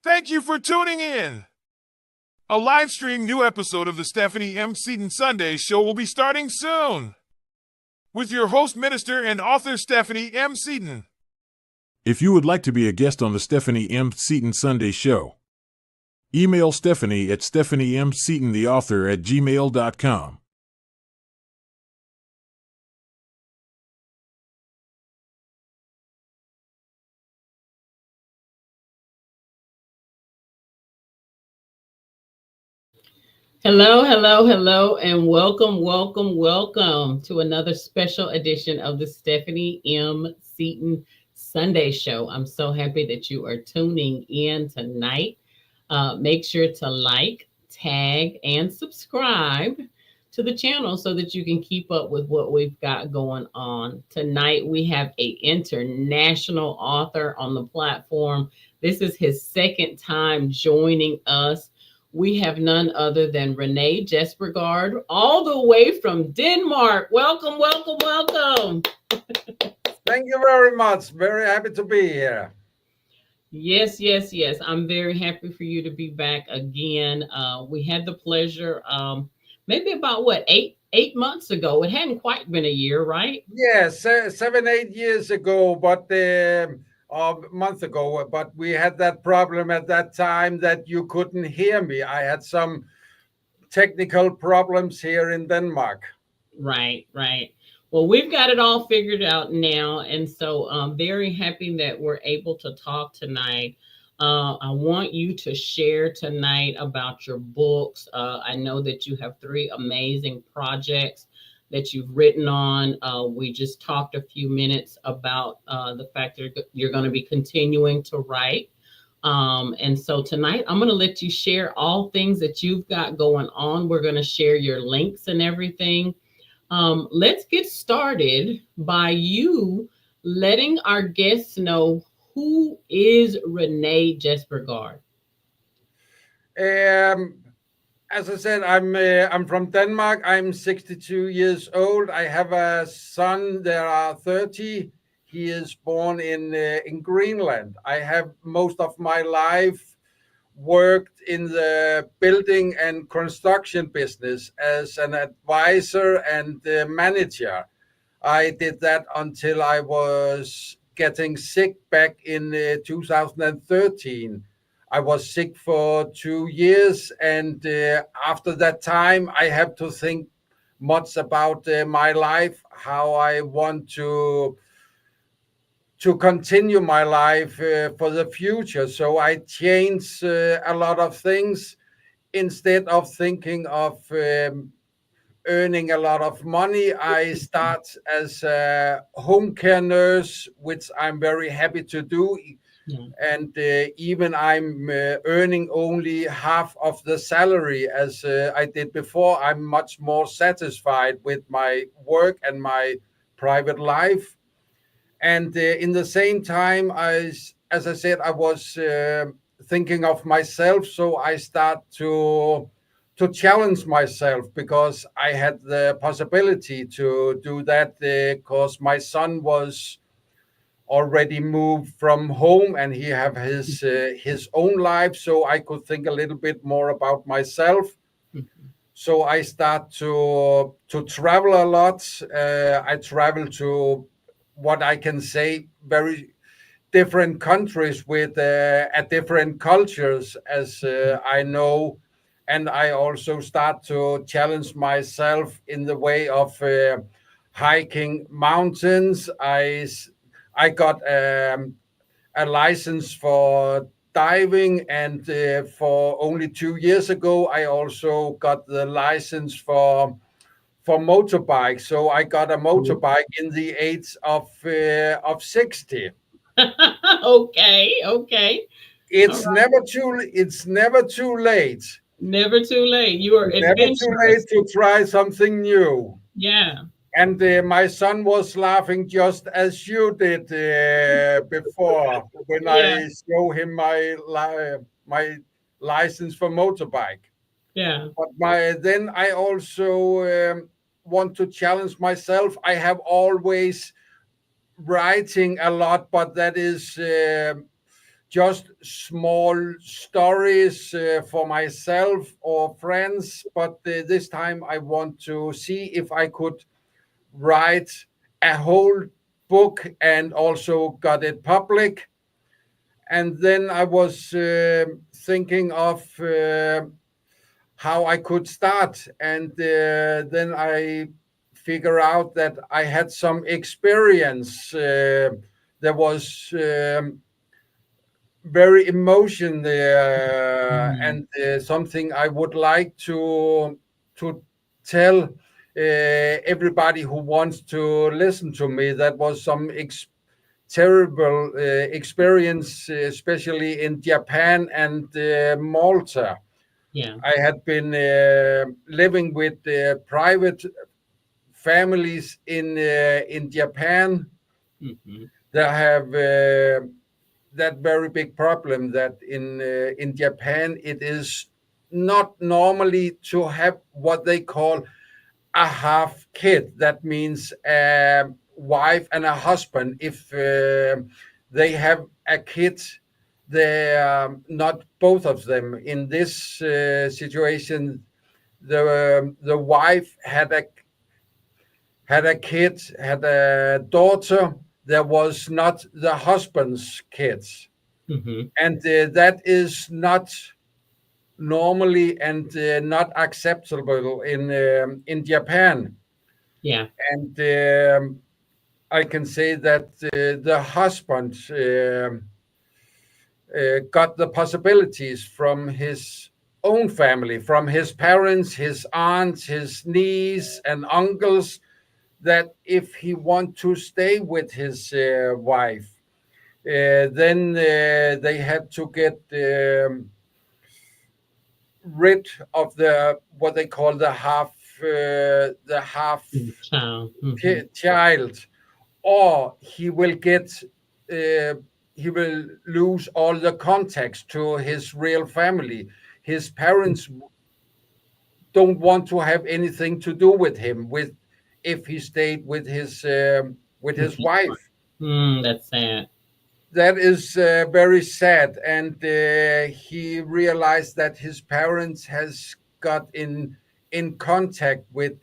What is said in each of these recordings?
Thank you for tuning in. A live stream new episode of the Stephanie M. Seaton Sunday Show will be starting soon. With your host, minister, and author Stephanie M. Seaton. If you would like to be a guest on the Stephanie M. Seaton Sunday Show, email Stephanie at stephaniemseatontheauthor@gmail.com. Hello, hello, hello, and welcome to another special edition of the Stephanie M. Seaton Sunday Show. I'm so happy that you are tuning in tonight. Make sure to like, tag, and subscribe to the channel so that you can keep up with what we've got going on. Tonight, we have an international author on the platform. This is his second time joining us. We have none other than René Jespersgaard, all the way from Denmark. Welcome. Thank you very much. Very happy to be here. Yes. I'm very happy for you to be back again. We had the pleasure, maybe about 8 months ago. It hadn't quite been a year, right? Yes, 7-8 years ago, but a month ago. But we had that problem at that time that you couldn't hear me. I had some technical problems here in Denmark. Right. Well, we've got it all figured out now. And so I'm very happy that we're able to talk tonight. I want you to share tonight about your books. I know that you have 3 amazing projects that you've written on. We just talked a few minutes about the fact that you're going to be continuing to write. And so tonight, I'm going to let you share all things that you've got going on. We're going to share your links and everything. Let's get started by you letting our guests know, who is René Jespersgaard? As I said, I'm from Denmark. I'm 62 years old. I have a son. There are 30. He is born in Greenland. I have most of my life worked in the building and construction business as an advisor and manager. I did that until I was getting sick back in 2013. I was sick for 2 years, and after that time, I have to think much about my life, how I want to continue my life for the future. So I changed a lot of things. Instead of thinking of earning a lot of money, I start as a home care nurse, which I'm very happy to do. Yeah. And even I'm earning only half of the salary as I did before. I'm much more satisfied with my work and my private life. And in the same time, as I said, I was thinking of myself. So I start to challenge myself, because I had the possibility to do that, because my son was already moved from home and he have his own life. So I could think a little bit more about myself. So I start to travel a lot. I travel to, what I can say, very different countries with different cultures, as I know. And I also start to challenge myself in the way of hiking mountains. I got a license for diving, and for only 2 years ago, I also got the license for motorbike. So I got a motorbike in the age of 60. Okay. It's All right. never too late. Never too late. You are Never too late adventurous. to try something new. Yeah. And my son was laughing just as you did before when Yeah. I show him my license for motorbike. Yeah. But then I also want to challenge myself. I have always writing a lot, but that is just small stories for myself or friends, but this time I want to see if I could write a whole book and also got it public. And then I was thinking of how I could start, and then I figure out that I had some experience. There was very emotion Mm. and something I would like to tell everybody who wants to listen to me. That was some terrible experience, especially in Japan and Malta. Yeah. I had been living with private families in Japan. Hmm. They have that very big problem that in Japan it is not normally to have what they call a half kid. That means a wife and a husband. If they have a kid, they not both of them. In this situation, the wife had a kid, had a daughter. There was not the husband's kids, Hmm. and that is not normally and not acceptable in Japan. Yeah. And I can say that the husband got the possibilities from his own family, from his parents, his aunts, his niece and uncles, that if he want to stay with his wife, then they had to get rid of the what they call the half Child. Hmm. child, or he will get uh, he will lose all the context to his real family. His parents don't want to have anything to do with him with if he stayed with his wife. Mm, that's sad. That is very sad, and he realized that his parents has got in contact with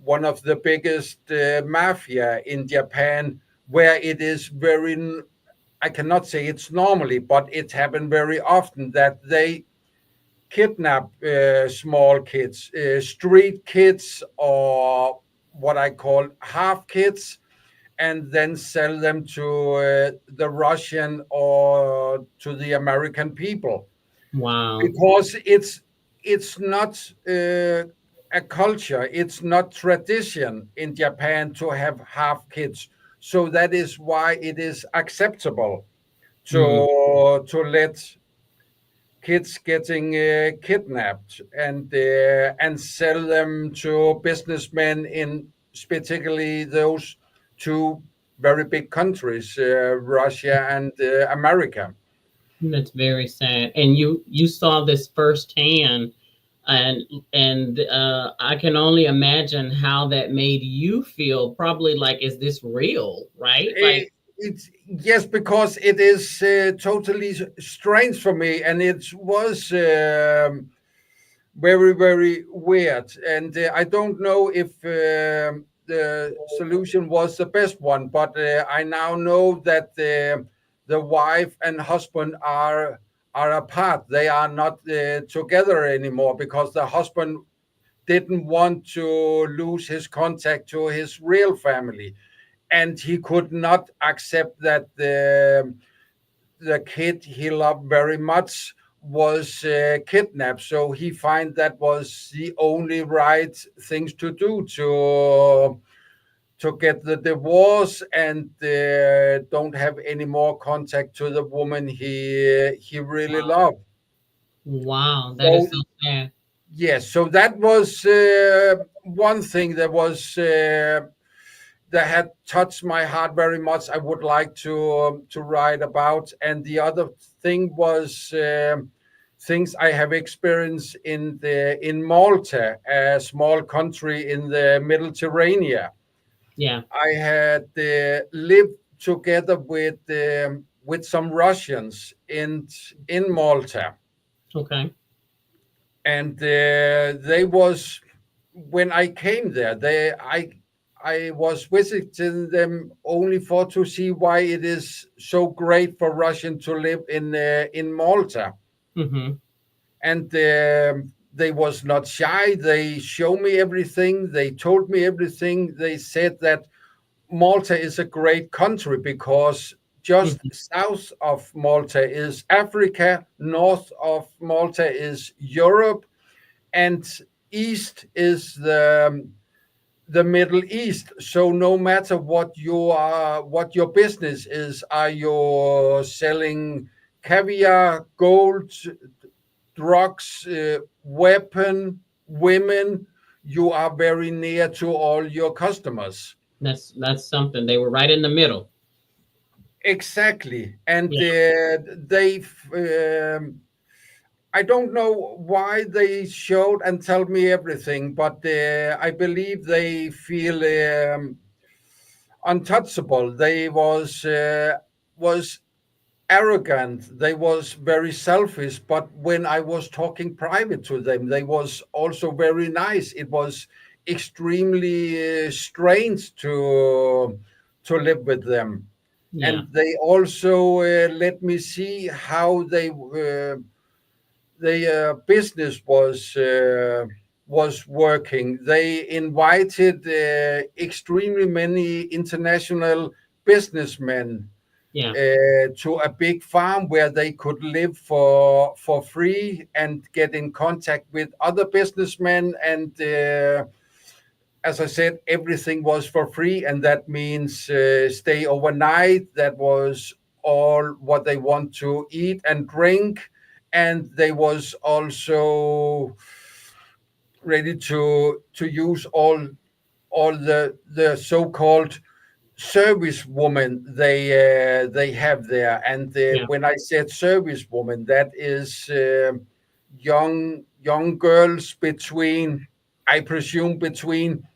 one of the biggest mafia in Japan, where it is very, I cannot say it's normally, but it happened very often that they kidnap small kids, street kids, or what I call half kids, and then sell them to the Russian or to the American people, Wow. because it's not a culture, it's not tradition in Japan to have half kids. So that is why it is acceptable Mm. to let kids getting kidnapped and sell them to businessmen in particularly those two very big countries, Russia and America. That's very sad. And you saw this firsthand, and I can only imagine how that made you feel. Probably like, is this real? Right? Like, It's yes, because it is totally strange for me, and it was very very weird, and I don't know if the solution was the best one, but I now know that the wife and husband are apart. They are not together anymore because the husband didn't want to lose his contact to his real family, and he could not accept that the kid he loved very much was kidnapped. So he find that was the only right things to do to get the divorce and don't have any more contact to the woman he really loved. wow, that is So so sad. yes, so that was one thing that was that had touched my heart very much. I would like to write about, and the other thing was things I have experienced in Malta, a small country in the Mediterranean. Yeah. I had lived together with with some Russians in Malta, Okay. and they was when I came there. I was visiting them only for to see why it is so great for Russian to live in Malta, Mm-hmm. and they was not shy. They showed me everything. They told me everything. They said that Malta is a great country because just Mm-hmm. south of Malta is Africa, north of Malta is Europe, and east is the Middle East. So no matter what what your business is, are you selling caviar, gold, drugs, women, you are very near to all your customers. That's something. They were right in the middle. Exactly. And Yeah. I don't know why they showed and tell me everything, but I believe they feel untouchable. They was arrogant. They was very selfish. But when I was talking private to them, they was also very nice. It was extremely strange to live with them, Yeah. and they also let me see how their business was working. They invited extremely many international businessmen Yeah. to a big farm where they could live for free and get in contact with other businessmen. And as I said, everything was for free, and that means stay overnight. That was all what they want to eat and drink, and they was also ready to use all the so-called service woman they have there. And Yeah. when I said service woman, that is young girls between, I presume, between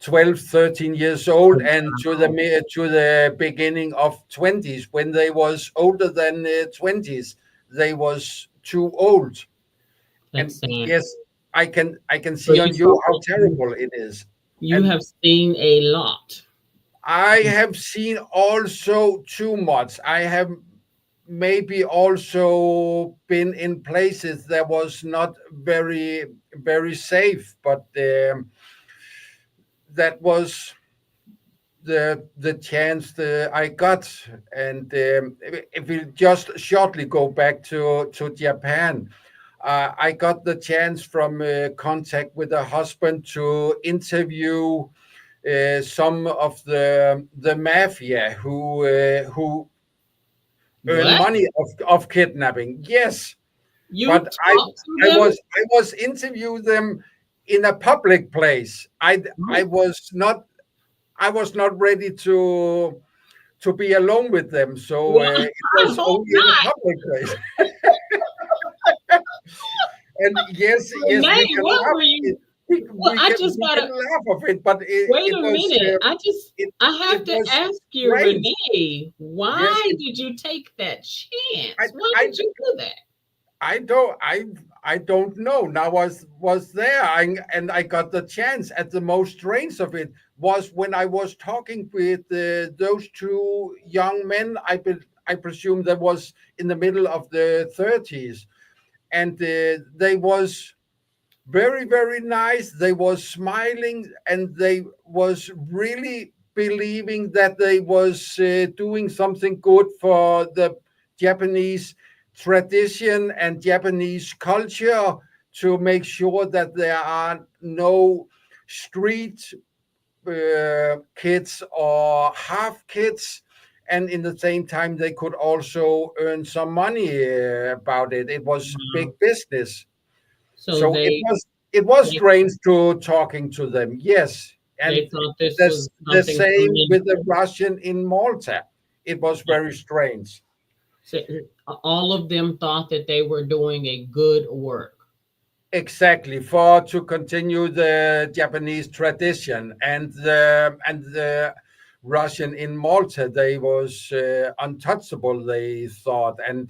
12, 13 years old and to the beginning of 20s. When they was older than 20s, they was too old. And That's sad. yes, I can So see you on you how you terrible it is. you And have seen a lot. I have seen also too much. I have maybe also been in places that was not very safe, but that was the chance that I got. And if we just shortly go back to Japan, I got the chance from contact with a husband to interview some of the mafia who earn What? money of kidnapping. Yes, You but talked to I them? was interviewing them in a public place. I Oh, was not ready to be alone with them, so well, it I was hope only in a not. public place. And yes, we Renee, can what laugh. were you? Well, We can laugh of it, but wait a minute. it I have it to was ask you, strange. Renee, Yes, why did you take that I chance? Why I did you do that? I don't I don't know. Now was there, and I got the chance. At the most strange of it was when I was talking with those two young men. I presume that was in the middle of the 30s, and they was very nice. They was smiling, and they was really believing that they was doing something good for the Japanese tradition and Japanese culture, to make sure that there are no street kids or half kids, and in the same time they could also earn some money about it. It was big Wow. business. So So it was they strange to talking to them, yes. And they thought this that's was the something same with the commendable. Russian in Malta. It was very strange. So, all of them thought that they were doing a good work. Exactly, for to continue the Japanese tradition, and the Russian in Malta, they was untouchable, they thought, and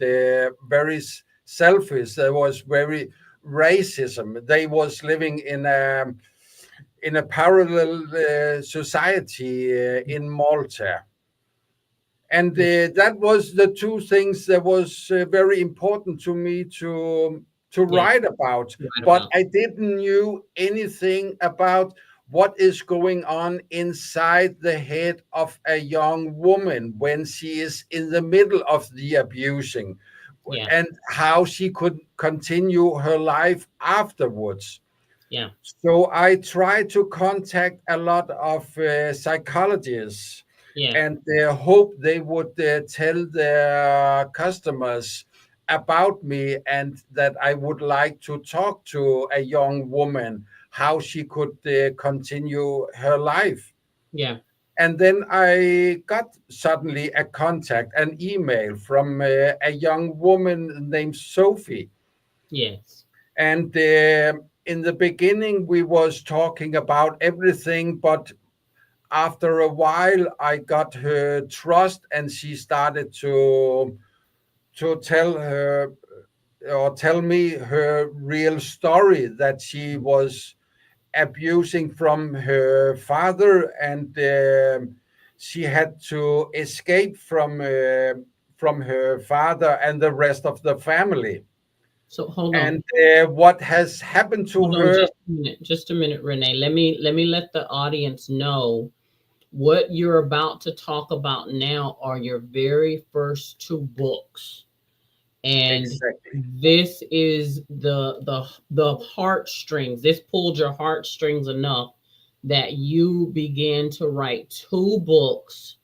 very selfish. There was very racism. They was living in a parallel society in Malta. And that was the two things that was very important to me to Yeah. write about. Right But about. I didn't knew anything about what is going on inside the head of a young woman when she is in the middle of the abusing, Yeah. and how she could continue her life afterwards. Yeah. So I tried to contact a lot of psychologists, Yeah. and hope they would tell their customers about me, and that I would like to talk to a young woman how she could continue her life. Yeah. And then I got suddenly a contact, an email from a young woman named Sophie. Yes. And in the beginning, we was talking about everything, but after a while, I got her trust, and she started to tell her or tell me her real story, that she was abusing from her father, and she had to escape from her father and the rest of the family. So hold And on. what has happened to Hold on her. just a minute. Just a minute, Renee. Let me let the audience know what you're about to talk about now are your very first two books. And Exactly. this is the heartstrings. This pulled your heartstrings enough that you began to write two books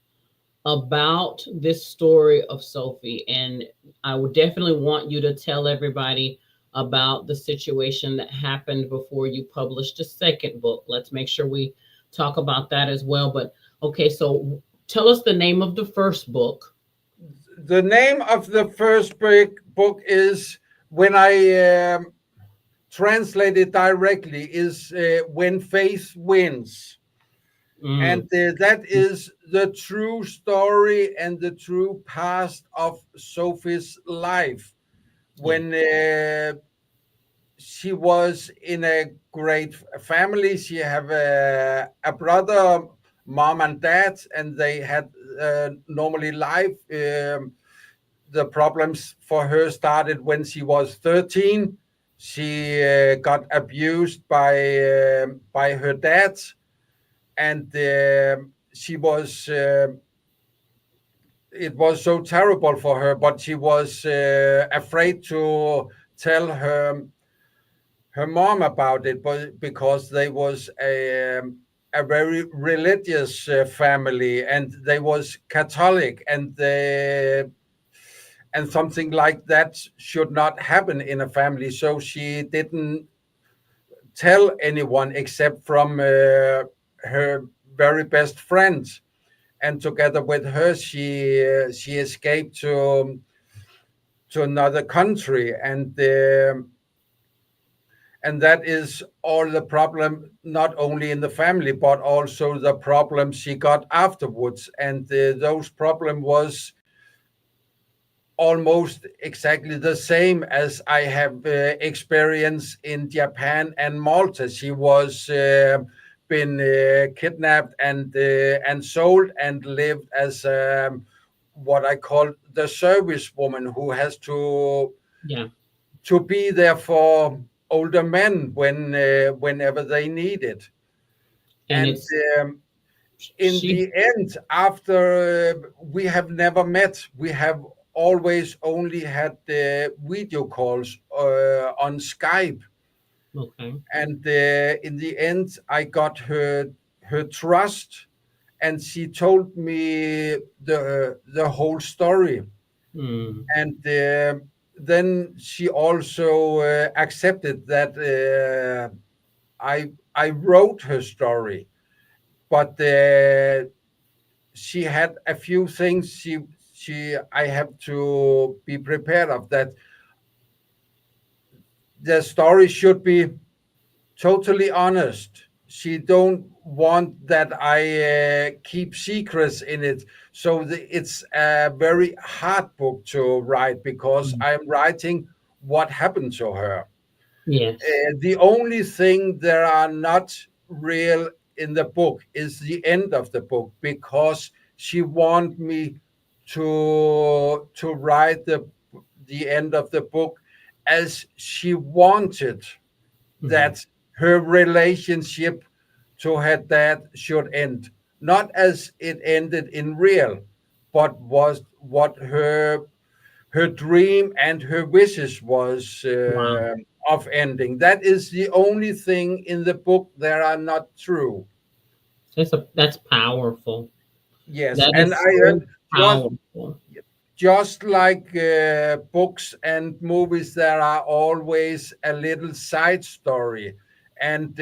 about this story of Sophie. And I would definitely want you to tell everybody about the situation that happened before you published a second book. Let's make sure we talk about that as well. But okay, so tell us the name of the first book. The name of the first book is, when I translate it directly, is When Faith Wins. And Mm, that is the true story and the true past of Sophie's life. yeah. When she was in a great family, she have a brother, mom and dad, and they had normally life. The problems for her started when she was 13. She got abused by her dad, and she was. It was so terrible for her, but she was afraid to tell her mom about it, but because they was a very religious family, and they was Catholic, and something like that should not happen in a family. So she didn't tell anyone except from her very best friend. And together with her, she escaped to another country, and that is all the problem, not only in the family, but also the problem she got afterwards. And those problem was almost exactly the same as I have experienced in Japan and Malta. She was been kidnapped and sold, and lived as what I call the service woman, who has Yeah. to be there for older men whenever they need it. And And it's in she. the end, after we have never met, we have always only had the video calls on Skype. Okay. And in the end, I got her trust, and she told me the whole story. Hmm. And then she also accepted that I wrote her story, but she had a few things she I have to be prepared of, that the story should be totally honest, she don't want that I keep secrets in it. So it's a very hard book to write because Mm. I'm writing what happened to her. Yes. The only thing that are not real in the book is the end of the book, because she want me to write the end of the book as she wanted Hmm. that her relationship to her dad should end, not as it ended in real, but was what her dream and her wishes was Wow. of ending. That is the only thing in the book that are not true. That's powerful. Yes, That and is I so just powerful. just like books and movies, there are always a little side story, and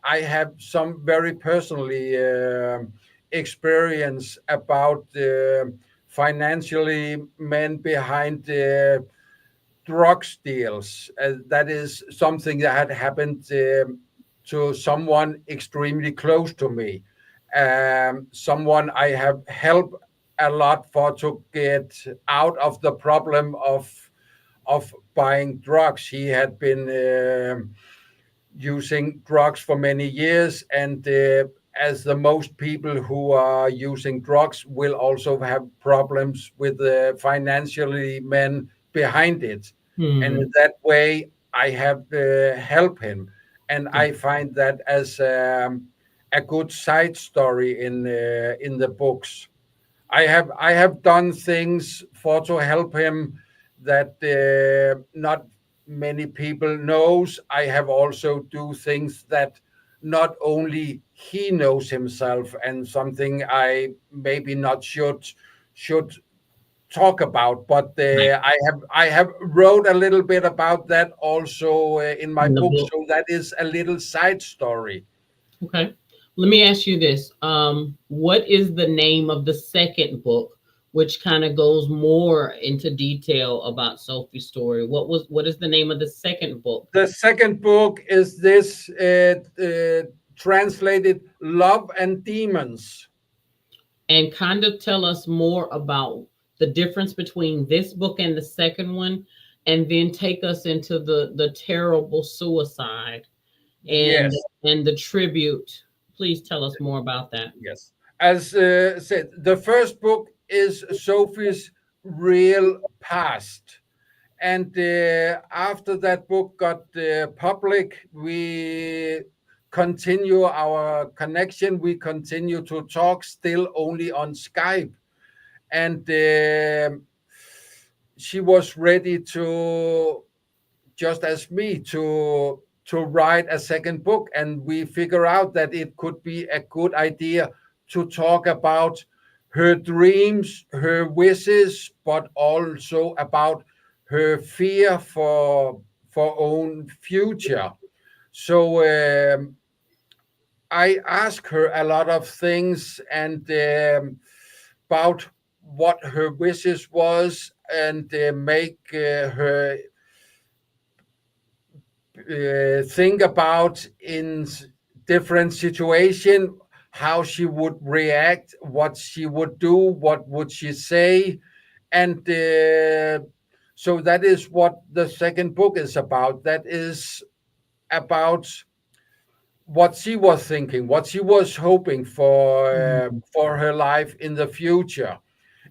I have some very personally experience about financially men behind drugs deals. That is something that had happened to someone extremely close to me. Someone I have helped a lot for to get out of the problem of buying drugs. He had been using drugs for many years, and as the most people who are using drugs will also have problems with the financially men behind it, and Hmm. in that way I have helped him, and Yeah. I find that as a good side story in the books. I have done things for to help him that not many people knows. I have also do things that not only he knows himself, and something I maybe not should talk about. But Right. I have wrote a little bit about that also in my In the book. book. So that is a little side story. Okay. Let me ask you this. What is the name of the second book, which kind of goes more into detail about Sophie's story? What is the name of the second book? The second book is this translated Love and Demons. And kind of tell us more about the difference between this book and the second one, and then take us into the terrible suicide and Yes, and the tribute. Please tell us more about that. yes. As said, the first book is Sophie's real past. And after that book got public, we continue our connection. We continue to talk still only on Skype. And she was ready to, just as me, to write a second book, and we figure out that it could be a good idea to talk about her dreams, her wishes, but also about her fear for own future. So I asked her a lot of things, and about what her wishes was, and make her think about in different situation how she would react, what she would do, what would she say, and so that is what the second book is about. That is about what she was thinking, what she was hoping Mhm. for her life in the future.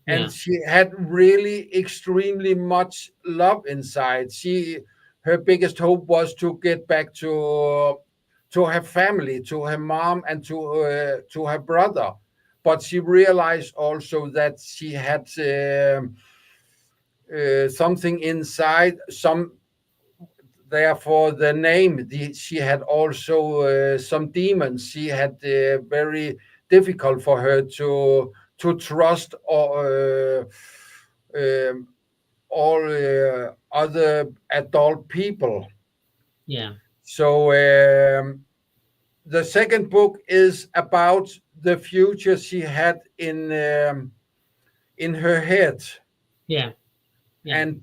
And Yeah. she had really extremely much love inside. Her biggest hope was to get back to her family, to her mom, and to her brother. But she realized also that she had something inside, some, therefore the name. She had also some demons. She had very difficult for her to trust or um, all other adult people. Yeah. So the second book is about the future she had in her head. Yeah. Yeah. And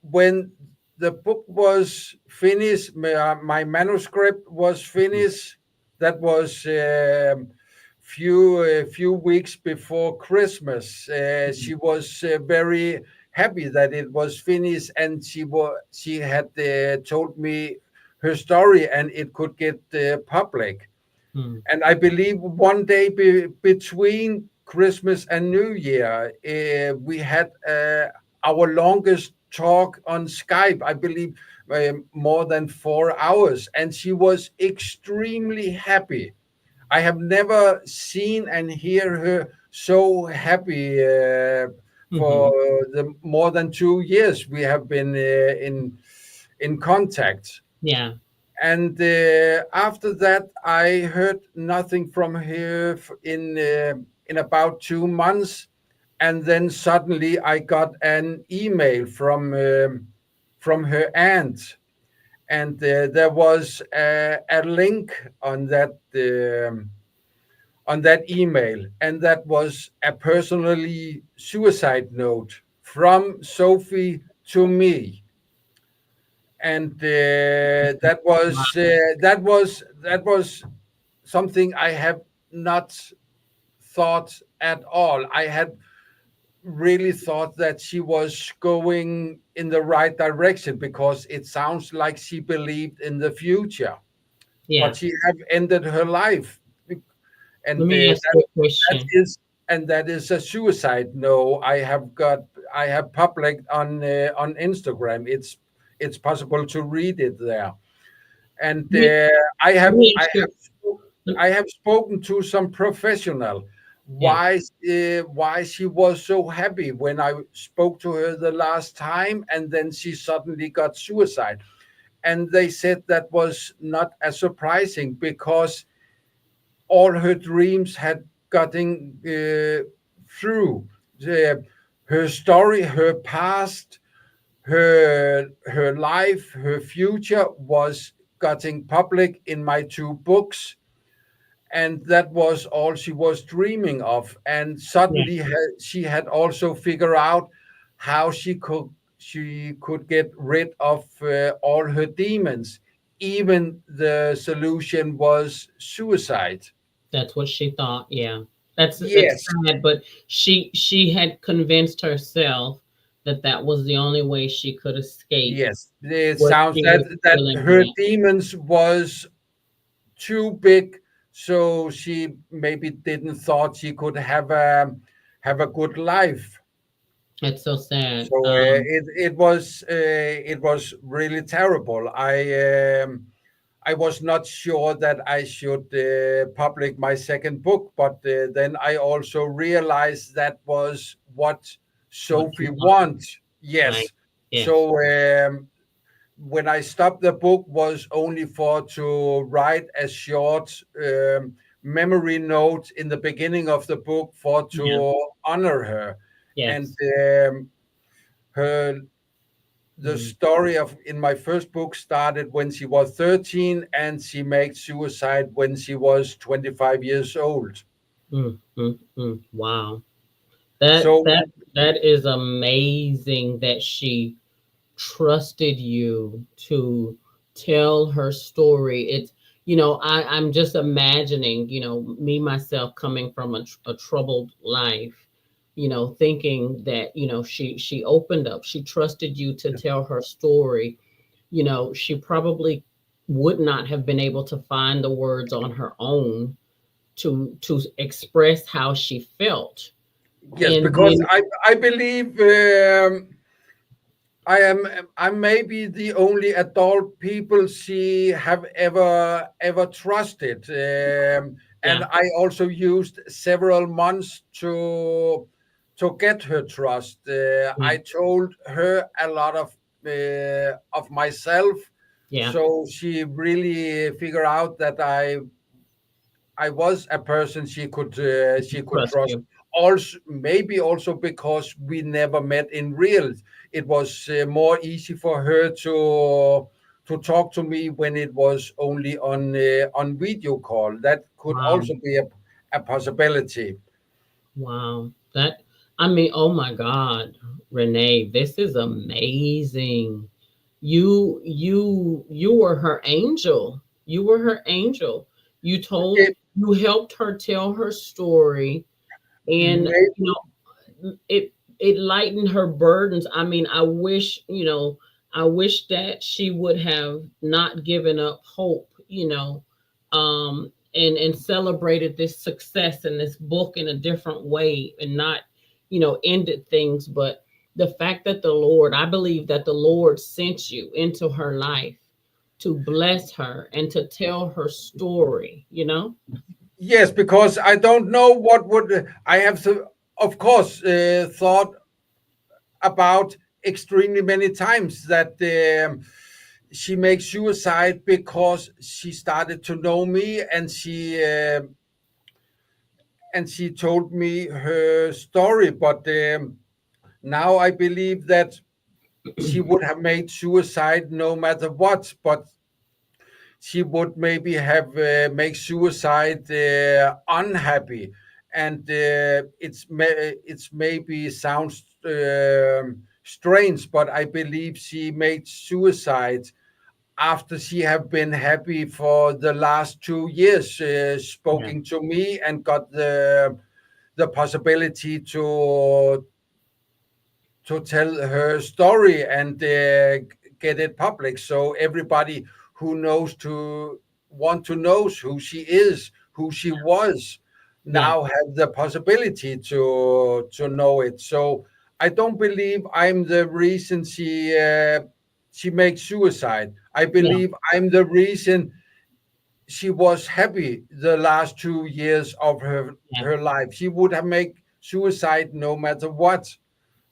when the book was finished, my manuscript was finished. that was few weeks before Christmas. She was very happy that it was finished, and she had told me her story, and it could get public. Mm. And I believe one day between Christmas and New Year, we had our longest talk on Skype. I believe more than 4 hours, and she was extremely happy. I have never seen and hear her so happy for Hmm. the more than 2 years we have been in contact. Yeah. And after that, I heard nothing from her in about 2 months, and then suddenly I got an email from her aunt, and there was a link on that email, and that was a personally suicide note from Sophie to me. And that was something I have not thought at all. I had really thought that she was going in the right direction because it sounds like she believed in the future, but Yeah. she have ended her life, and Let me ask you a that question. is and that is a suicide. No, I have published on Instagram. It's possible to read it there, and Let me, I let have me I ask you. have I have spoken to some professional Yeah. why she was so happy when I spoke to her the last time, and then she suddenly got suicide. And they said that was not as surprising because all her dreams had gotten through. Her story, her past, her life, her future was getting public in my two books, and that was all she was dreaming of. And Yeah. suddenly she had also figured out how she could get rid of all her demons. Even the solution was suicide. That's what she thought. Yeah. It's Yes, sad, but she had convinced herself that that was the only way she could escape yes. It what sounds she that was that feeling. her demons was too big, so she maybe didn't thought she could have a good life. It's so sad. So it was really terrible. I was not sure that I should publish my second book, but then I also realized that was what What Sophie you want, wants. right? Yes. Yes. So when I stopped the book was only for to write a short memory note in the beginning of the book for Yeah. to honor her, and Yes. her the Mm, story of in my first book started when she was 13, and she made suicide when she was 25 years old. Wow. That So that that is amazing that she trusted you to tell her story. I'm just imagining, me myself coming from a troubled life, thinking that, she opened up, she trusted you to tell her story. She probably would not have been able to find the words on her own to express how she felt. yes, And because then, I believe I'm maybe the only adult people she have ever trusted, and yeah, I also used several months to get her trust. yeah, I told her a lot of myself, yeah, so she really figured out that I was a person she could trust trust. you. Also, maybe also because we never met in real, it was more easy for her to talk to me when it was only on video call. That could Wow. also be a possibility. Wow. Oh my God, Renee, this is amazing. You were her angel. You were her angel. It You helped her tell her story, and may, it lightened her burdens. I mean, I wish that she would have not given up hope, and celebrated this success in this book in a different way, and not, ended things. But the fact that I believe that the Lord sent you into her life to bless her and to tell her story. yes, because I don't know what would I have to, of course, thought about extremely many times that she makes suicide because she started to know me, and she told me her story. But now I believe that she would have made suicide no matter what. But she would maybe have make suicide unhappy, and it's maybe sounds strange, but I believe she made suicide after she have been happy for the last 2 years, Yeah, speaking to me and got the possibility to tell her story and get it public, so everybody who knows to want to know who she is, who she was, yeah, now have the possibility to know it. So I don't believe I'm the reason she makes suicide. I yeah, believe I'm the reason she was happy the last 2 years of yeah, her life. She would have made suicide no matter what,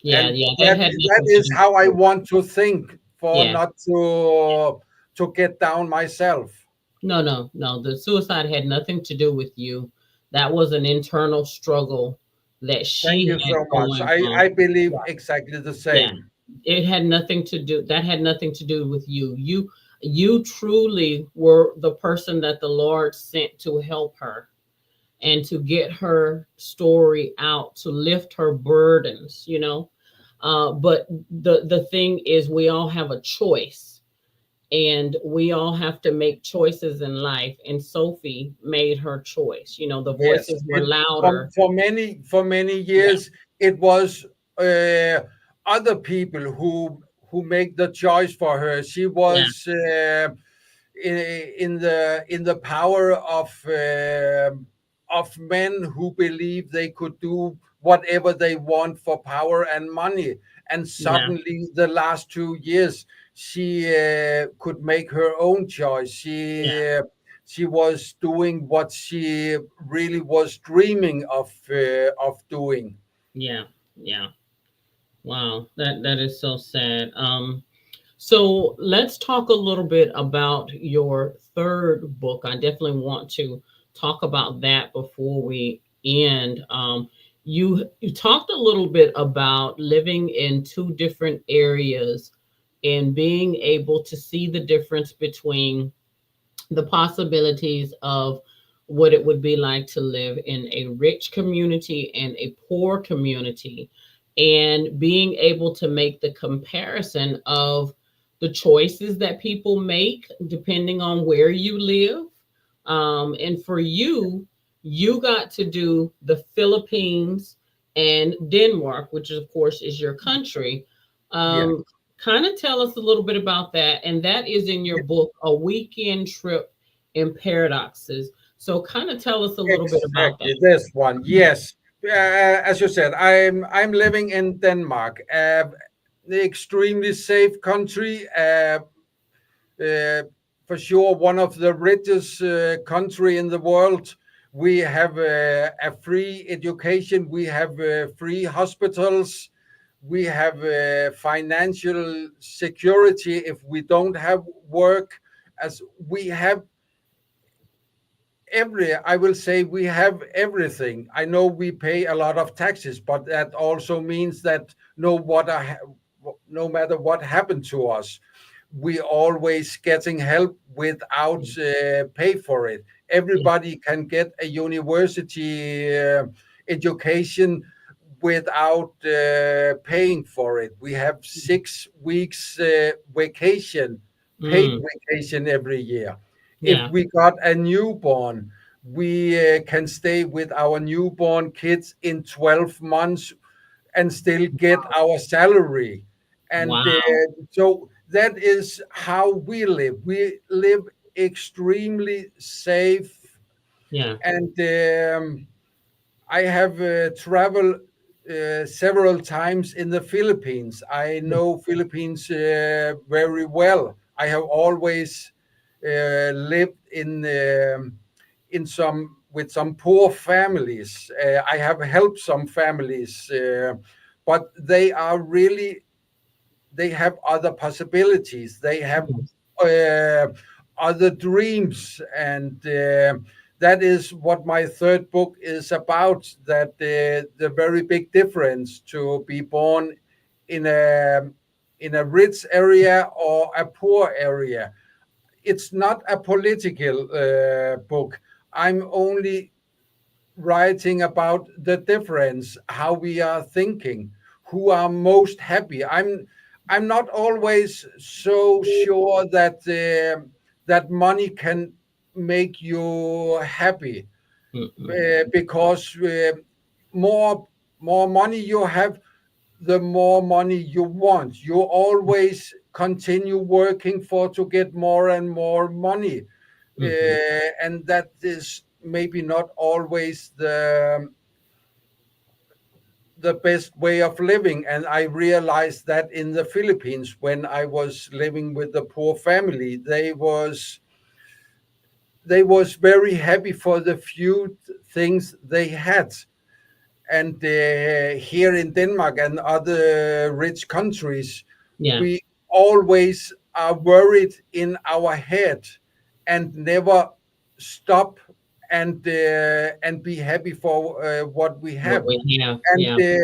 yeah, and yeah. That had that nothing to is do how I with you. want to think, for Yeah. not to get down myself. No, no, no. The suicide had nothing to do with you. That was an internal struggle that Thank she you had so much. going I on. believe Yeah. exactly the Yeah. same. It had nothing to do, that had nothing to do with you. You truly were the person that the Lord sent to help her and to get her story out, to lift her burdens. But the thing is, we all have a choice, and we all have to make choices in life. And Sophie made her choice. The Yes, voices were louder. for many Yeah, years it was uh, other people who make the choice for her. She yeah, was in the power of men who believe they could do whatever they want for power and money. And yeah, suddenly, the last 2 years, she could make her own choice. yeah, She was doing what she really was dreaming of doing. yeah, yeah. Wow, that is so sad. So let's talk a little bit about your third book. I definitely want to talk about that before we end. You talked a little bit about living in two different areas and being able to see the difference between the possibilities of what it would be like to live in a rich community and a poor community, and being able to make the comparison of the choices that people make depending on where you live. And for you, you got to do the Philippines and Denmark, which of course is your country. Yeah, Um, Kind of tell us a little bit about that. And that is in your book, A Weekend Trip in Paradoxes. So kind of tell us a little bit about that. exactly this one. Yes, as you said, I'm living in Denmark, the extremely safe country. Uh, for sure, one of the richest country in the world. We have a free education. We have free hospitals. We have financial security if we don't have work. As we have I will say we have everything. I know we pay a lot of taxes, but that also means that no matter what happened to us, we always getting help without pay for it. Yeah, Everybody can get a university education without paying for it. We have 6 weeks vacation, paid mm, vacation every year. If Yeah. we got a newborn, we can stay with our newborn kids in 12 months and still get our salary. And Wow. so that is how we live. We live extremely safe. Yeah. And I have traveled several times in the Philippines. I know Philippines very well. I have always lived in some with some poor families. I have helped some families, but they have other possibilities. They have uh, other dreams, and that is what my third book is about. That the very big difference to be born in a rich area or a poor area. It's not a political book. I'm only writing about the difference, how we are thinking, who are most happy. I'm not always so sure that that money can make you happy, Mm-mm. because more more money you have, the more money you want. You always continue working for to get more and more money, Mm-hmm. and that is maybe not always the best way of living. And I realized that in the Philippines, when I was living with a poor family, they was very happy for the few things they had. And here in Denmark and other rich countries, Yeah. we always are worried in our head and never stop and be happy for what we What have. we have. And Yeah.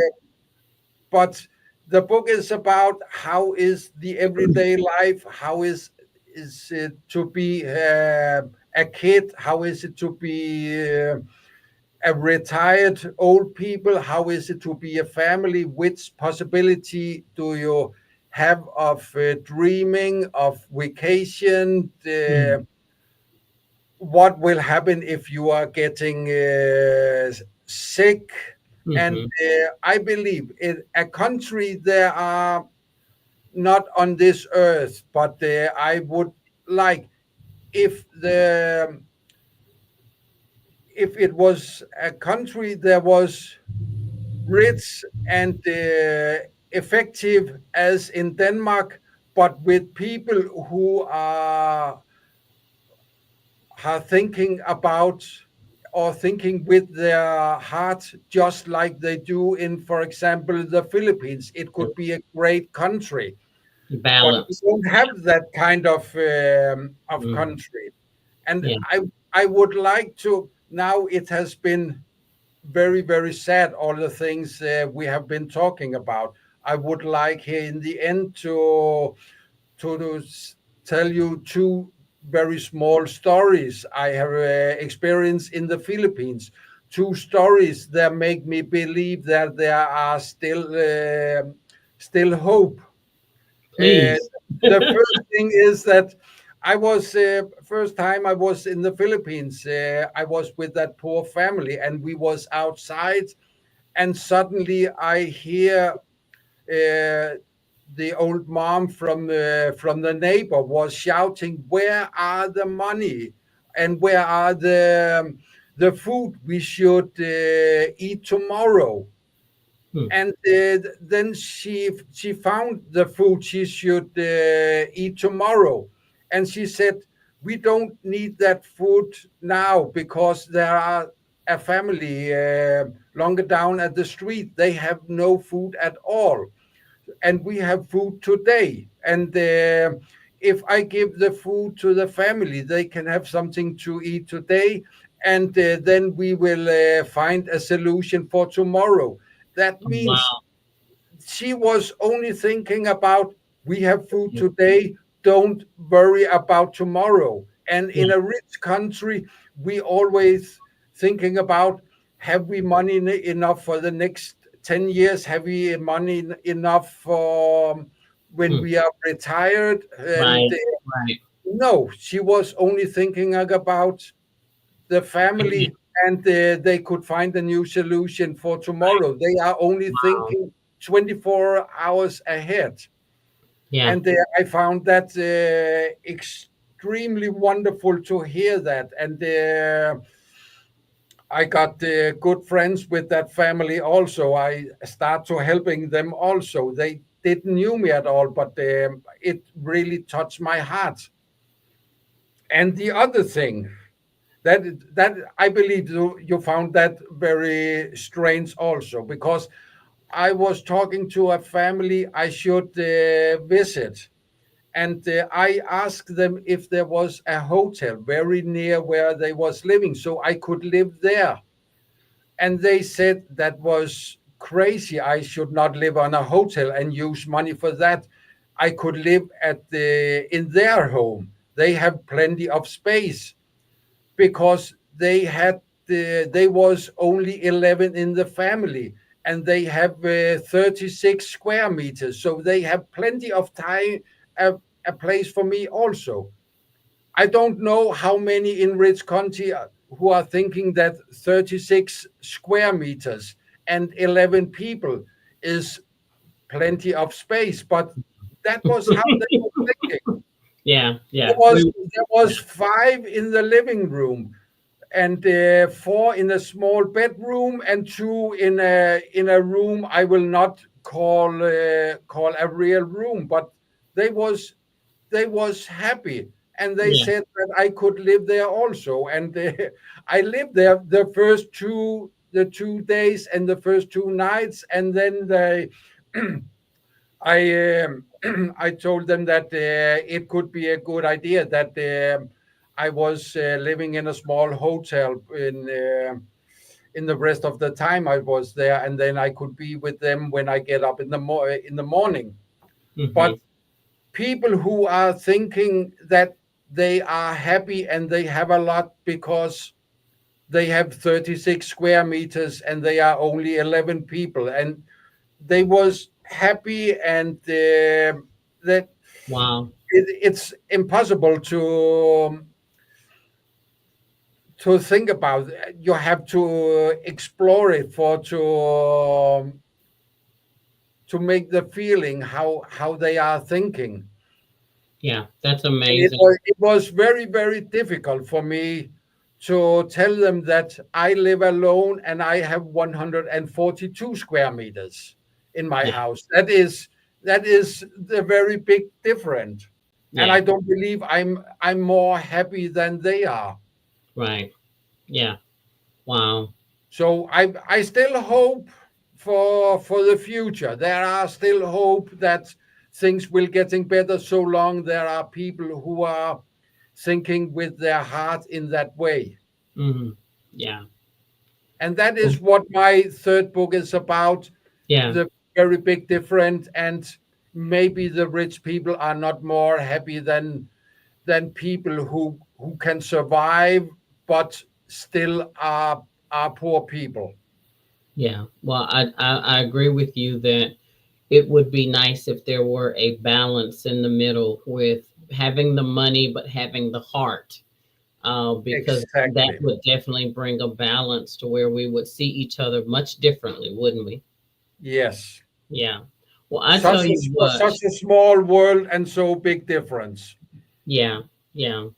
but the book is about how is the everyday life, how is it to be a kid, how is it to be a retired old people, how is it to be a family, which possibility do you have of dreaming, of vacation, what will happen if you are getting sick. And Mm-hmm. I believe in a country there are not on this earth, but I would like, if the if it was a country that was rich and effective as in Denmark, but with people who are thinking about or thinking with their heart, just like they do in, for example, the Philippines. It could be a great country, but we Balance. don't have that kind of Mm. country. And Yeah. I would like to. Now it has been very, very sad, all the things we have been talking about. I would like here in the end to tell you two very small stories I have experienced in the Philippines. Two stories that make me believe that there are still hope. Uh, Please. the first thing is that I was first time I was in the Philippines. I was with that poor family, and we was outside, and suddenly I hear the old mom from the neighbor was shouting, "Where are the money? And where are the food we should eat tomorrow?" Hmm. And then she found the food she should eat tomorrow, and she said, "We don't need that food now because there are a family longer down at the street. They have no food at all, and we have food today. And if I give the food to the family, they can have something to eat today, and then we will find a solution for tomorrow." That means Wow. she was only thinking about, we have food today, don't worry about tomorrow. And Yeah. in a rich country, we always thinking about, have we money enough for the next 10 years? Have we money enough for when Hmm. we are retired? And Right. Right. No, she was only thinking about the family, and they could find a new solution for tomorrow. They are only Wow. thinking 24 hours ahead. Yeah. And I found that extremely wonderful to hear that. And I got good friends with that family also. I start to helping them also. They didn't knew me at all, but it really touched my heart. And the other thing that I believe you found that very strange also, because I was talking to a family I should visit, and I asked them if there was a hotel very near where they was living so I could live there, and they said that was crazy. I should not live on a hotel and use money for that. I could live at in their home. They have plenty of space, because they was only 11 in the family, and they have 36 square meters, so they have plenty of time, a place for me also. I don't know how many in Rich County who are thinking that 36 square meters and 11 people is plenty of space, but that was how they were thinking. Yeah. There Yeah. was there was five in the living room, and four in a small bedroom, and two in a room I will not call a real room, but they was they was happy, and they Yeah. said that I could live there also, and I lived there the 2 days and the first 2 nights, and then they I I told them that it could be a good idea that I was living in a small hotel in the rest of the time I was there, and then I could be with them when I get up in in the morning. Hmm. But people who are thinking that they are happy and they have a lot because they have 36 square meters and they are only 11 people, and they was happy, and that Wow. it's impossible to think about. You have to explore it for to make the feeling how they are thinking. Yeah. That's And amazing. it was very, very difficult for me to tell them that I live alone and I have 142 square meters in my Yeah. house. That is the very big difference. And Yeah. I don't believe I'm more happy than they are. Right. Yeah. Wow. So I still hope for the future. There are still hope that things will getting better so long there are people who are thinking with their heart in that way. Hmm. Yeah. And that is what my third book is about, Yeah. the very big difference. And maybe the rich people are not more happy than people who can survive but still are poor people. Yeah. Well, I agree with you that it would be nice if there were a balance in the middle with having the money but having the heart, because that Exactly. would definitely bring a balance to where we would see each other much differently, wouldn't we? Yes. Yeah. Well, I tell you what. Such a small world and so big difference. Yeah. Yeah.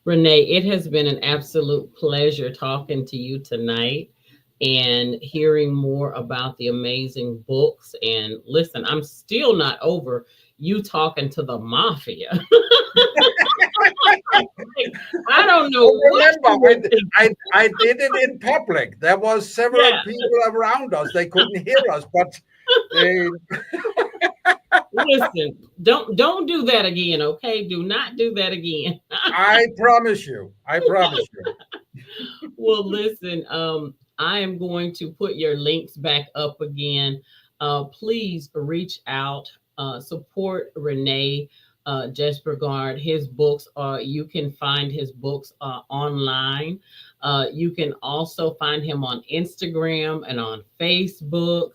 Renee, it has been an absolute pleasure talking to you tonight and hearing more about the amazing books. And listen, I'm still not over you talking to the mafia. I don't know But what remember, you were thinking. I did it in public. There was several Yeah, people around us. They couldn't hear us, but they, listen, don't do that again, okay? Do not do that again. I promise you. I promise you. Well, listen, I am going to put your links back up again. Please reach out, support Renee Jespersgaard. His books are, you can find his books online. You can also find him on Instagram and on Facebook.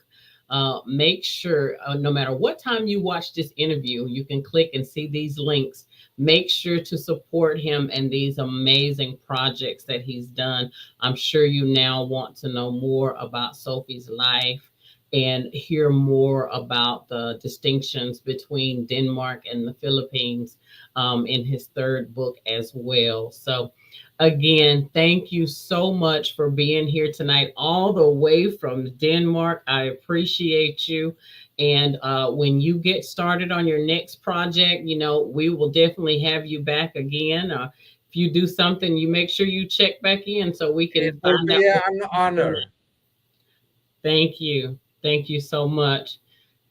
make sure, no matter what time you watch this interview, you can click and see these links. Make sure to support him and these amazing projects that he's done. I'm sure you now want to know more about Sophie's life and hear more about the distinctions between Denmark and the Philippines in his third book as well. So again, thank you so much for being here tonight, all the way from Denmark. I appreciate you. And when you get started on your next project, you know, we will definitely have you back again. If you do something, you make sure you check back in so we can find out. Yeah, an honor. Thank you. Thank you so much.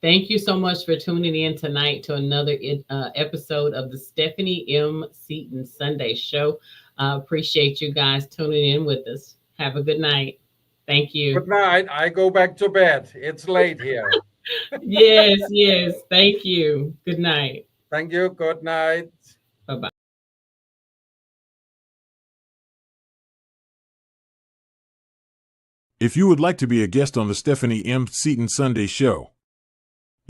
Thank you so much for tuning in tonight to another episode of the Stephanie M. Seaton Sunday Show. Appreciate you guys tuning in with us. Have a good night. Thank you. Good night. I go back to bed. It's late here. Yes, yes. Thank you. Good night. Thank you. Good night. Bye-bye. If you would like to be a guest on the Stephanie M. Seaton Sunday Show,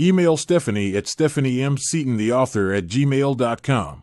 email Stephanie at stephaniemseatontheauthor@gmail.com.